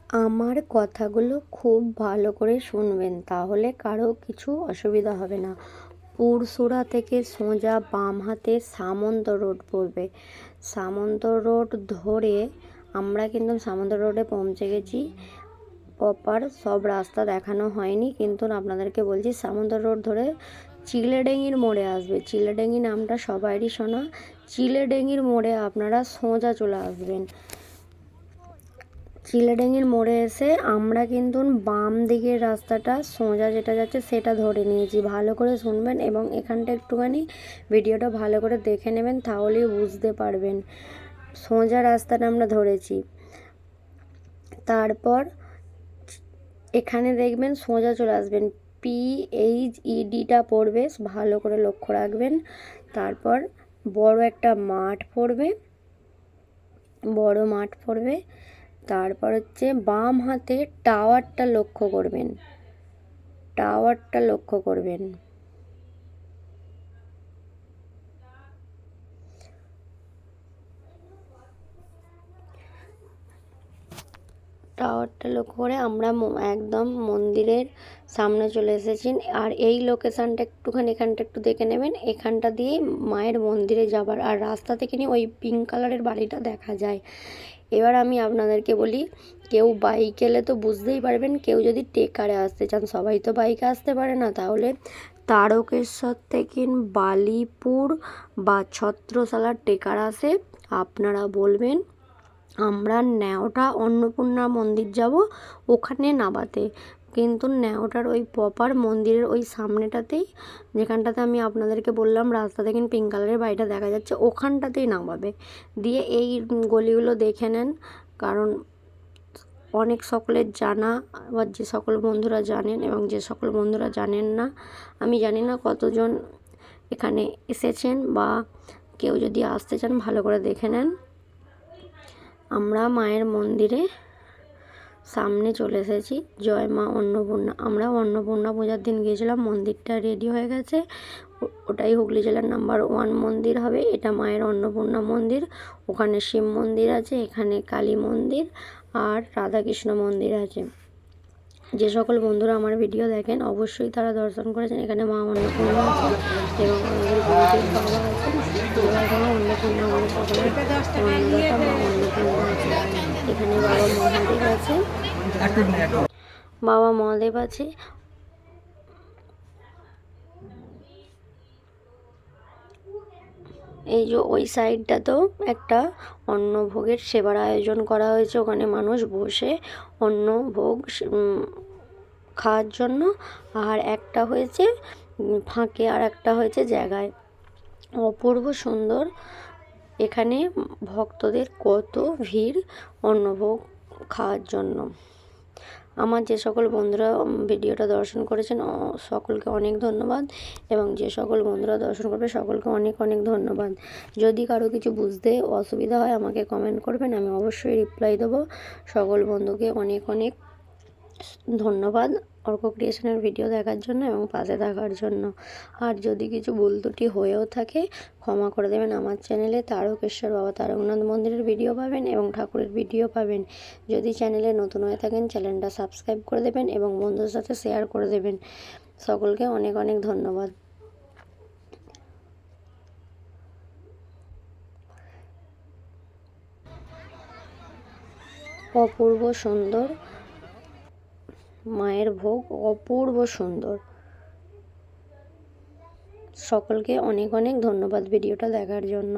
আমার কথাগুলো খুব ভালো করে শুনবেন, তাহলে কারো কিছু অসুবিধা হবে না। পুরসুরা থেকে সোজা বাম হাতে সামন্ত রোড পড়বে। সামন্ত রোড ধরে আমরা কিন্তু সামন্ত রোডে পৌঁছে গেছি। প্রপার সব রাস্তা দেখানো হয়নি, কিন্তু আপনাদেরকে বলছি সামন্ত রোড ধরে চিলেডেঙ্গির মোড়ে আসবে। চিলেডেঙ্গি নামটা সবারই শোনা। চিলেডেঙ্গির মোড়ে আপনারা সোজা চলে আসবেন। চিলেডেঙ্গির মোড়ে এসে আমরা কিন্তু বাম দিকের রাস্তাটা সোজা যেটা যাচ্ছে সেটা ধরে নিয়েছি। ভালো করে শুনবেন এবং এখানটা একটুখানি ভিডিওটা ভালো করে দেখে নেবেন, তাহলেই বুঝতে পারবেন। সোজা রাস্তাটা আমরা ধরেছি। তারপর এখানে দেখবেন সোজা চলে আসবেন, PHEDটা পড়বে, ভালো করে লক্ষ্য রাখবেন। তারপর বড় একটা মাঠ পড়বে, বড় মাঠ পড়বে। তারপর হচ্ছে বাম হাতে টাওয়ারটা লক্ষ্য করবেন, টাওয়ারটা লক্ষ্য করবেন। টাওয়ারটা লক্ষ্য করে আমরা একদম মন্দিরের সামনে চলে এসেছি। আর এই লোকেশানটা একটুখানি এখানটা একটু দেখে নেবেন, এখানটা দিয়ে মায়ের মন্দিরে যাবার, আর রাস্তা থেকে নিয়ে ওই পিঙ্ক কালারের বাড়িটা দেখা যায়। এবার আমি আপনাদেরকে বলি, কেউ বাইক এলে তো বুঝতেই পারবেন, কেউ যদি টেকারে আসতে চান, সবাই তো বাইকে আসতে পারে না, তাহলে তারকেশ্বর থেকে বালিপুর বা ছত্রসালার টেকার আসে। আপনারা বলবেন আমরা ন্যাওটা অন্নপূর্ণা মন্দির যাব, ওখানে নামাতে। কিন্তু ন্যাওটার ওই প্রপার মন্দিরের ওই সামনেটাতেই, যেখানটাতে আমি আপনাদেরকে বললাম রাস্তা থেকে পিঙ্ক কালারের বাড়িটা দেখা যাচ্ছে, ওখানটাতেই নামাবে। দিয়ে এই গলিগুলো দেখে নেন, কারণ অনেক সকলের জানা, আবার যে সকল বন্ধুরা জানেন এবং যে সকল বন্ধুরা জানেন না, আমি জানি না কতজন এখানে এসেছেন, বা কেউ যদি আসতে চান ভালো করে দেখে নেন। আমরা মায়ের মন্দিরে সামনে চলে এসেছি। জয় মা অন্নপূর্ণা। আমরা অন্নপূর্ণা পূজার দিন গিয়েছিলাম, মন্দিরটা রেডি হয়ে গেছে। ওটাই হুগলি জেলার নাম্বার 1 মন্দির হবে। এটা মায়ের অন্নপূর্ণা মন্দির। ওখানে শিব মন্দির আছে, এখানে কালী মন্দির আর রাধাকৃষ্ণ মন্দির আছে। যে সকল বন্ধুরা আমার ভিডিও দেখেন অবশ্যই তারা দর্শন করেছেন। এখানে মা অন্নপূর্ণা আছে এবং আমাদের গুরুদেব বাবা আছেন। মা অন্নপূর্ণা, আমাদের সকলের অন্নদাতা মা অন্নপূর্ণা আছে। এখানে বাবা মহাদেব আছে, বাবা মহাদেব আছে। এই যে ওই সাইডটাতেও একটা অন্নভোগের সেবার আয়োজন করা হয়েছে, ওখানে মানুষ বসে অন্নভোগ খাওয়ার জন্য। আর একটা হয়েছে ফাঁকে, আর একটা হয়েছে জায়গায়। অপূর্ব সুন্দর। এখানে ভক্তদের কত ভিড় অন্নভোগ খাওয়ার জন্য। আমার যে সকল বন্ধুরা ভিডিওটা দর্শন করেছেন সকলকে অনেক ধন্যবাদ, এবং যে সকল বন্ধুরা দর্শন করবে সকলকে অনেক অনেক ধন্যবাদ। যদি কারো কিছু বুঝতে অসুবিধা হয় আমাকে কমেন্ট করবেন, আমি অবশ্যই রিপ্লাই দেবো। সকল বন্ধুকে অনেক অনেক ধন্যবাদ অর্ক ক্রিয়েশনের ভিডিও দেখার জন্য এবং পাশে থাকার জন্য। আর যদি কিছু ভুল ত্রুটি হয়েও থাকে ক্ষমা করে দেবেন। আমার চ্যানেলে তারকেশ্বর বাবা তারকনাথ মন্দিরের ভিডিও পাবেন এবং ঠাকুরের ভিডিও পাবেন। যদি চ্যানেলে নতুন হয়ে থাকেন চ্যানেলটা সাবস্ক্রাইব করে দেবেন এবং বন্ধুদের সাথে শেয়ার করে দেবেন। সকলকে অনেক অনেক ধন্যবাদ। অপূর্ব সুন্দর মায়ের ভোগ, অপূর্ব সুন্দর। সকলকে অনেক অনেক ধন্যবাদ ভিডিওটা দেখার জন্য।